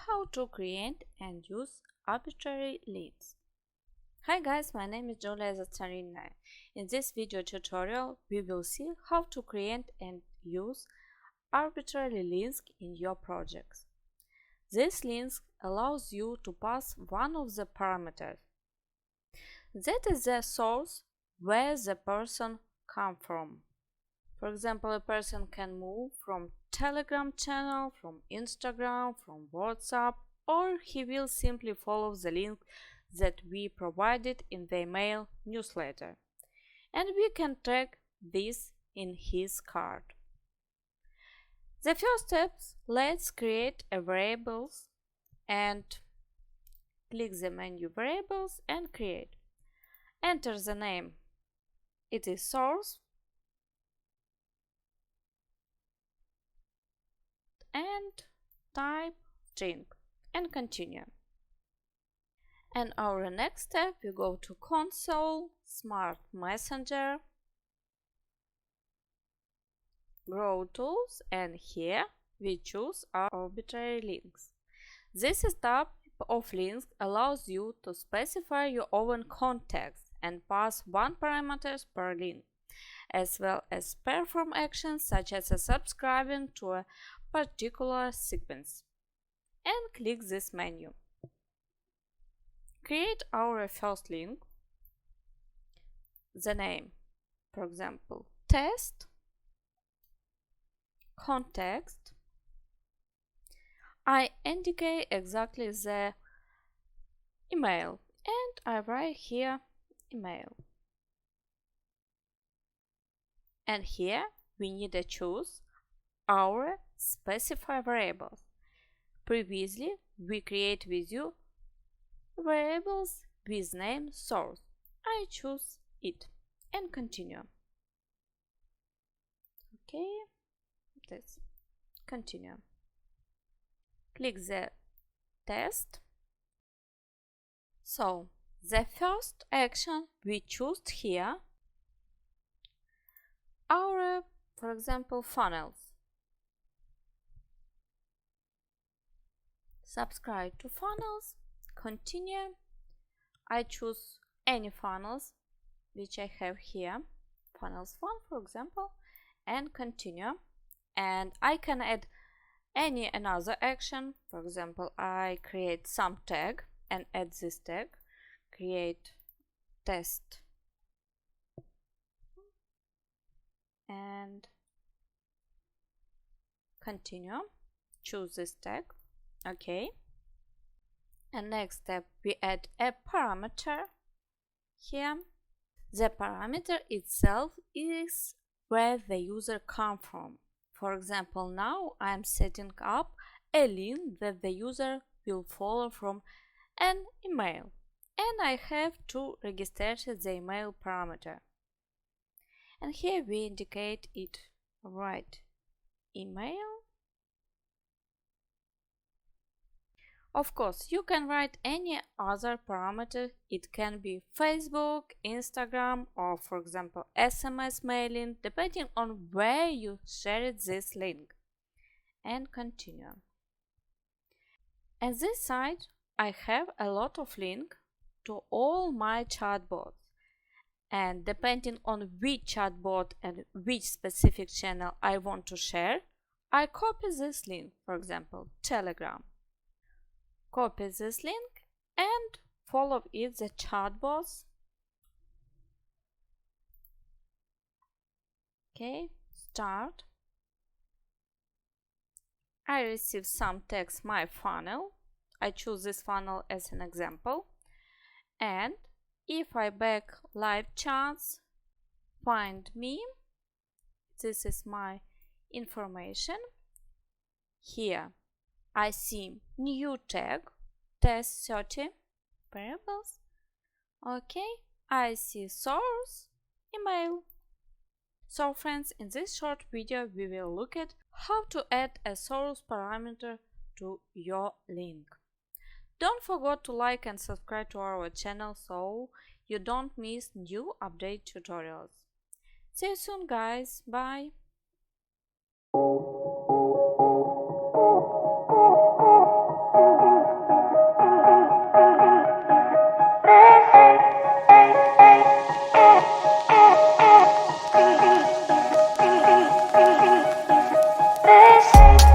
how to create and use arbitrary links. Hi guys, my name is Yuliia Zatsarynna. In this video tutorial, we will see how to create and use arbitrary links in your projects. This link allows you to pass one of the parameters. That is the source where the person comes from. For example, a person can move from Telegram channel, from Instagram, from WhatsApp, or he will simply follow the link that we provided in the email newsletter. And we can track this in his card. The first steps, let's create a variables and click the menu variables and create. Enter the name. It is source. And type string and continue. And our next step, we go to console, smart messenger, grow tools, and here we choose our arbitrary links. This type of links allows you to specify your own context and pass one parameters per link, as well as perform actions such as subscribing to a particular sequence. And click this menu. Create our first link. The name, for example, test, context. I indicate exactly the email and I write here email. And here we need to choose our specify variables. Previously, we create with you variables with name source. I choose it and continue. Okay, this continue. Click the test. So the first action we choose here our, for example, funnels. Subscribe to funnels, continue. I choose any funnels which I have here, funnels 1 for example, and continue. And I can add another action. For example, I create some tag and add this tag, create test and continue, choose this tag. Okay, and next step we add a parameter here. The parameter itself is where the user comes from. For example, now I am setting up a link that the user will follow from an email, and I have to register the email parameter. And here we indicate it, right, email. Of course, you can write any other parameter. It can be Facebook, Instagram, or for example SMS mailing, depending on where you shared this link. And continue. At this side, I have a lot of links to all my chatbots. And depending on which chatbot and which specific channel I want to share, I copy this link, for example, Telegram. Copy this link and follow it the chatbots. Okay, start. I receive some text my funnel. I choose this funnel as an example. And if I back live chats, find me. This is my information. Here I see new tag, test 30 variables. Okay, I see source, email. So friends, in this short video we will look at how to add a source parameter to your link. Don't forget to like and subscribe to our channel so you don't miss new update tutorials. See you soon guys, bye! say.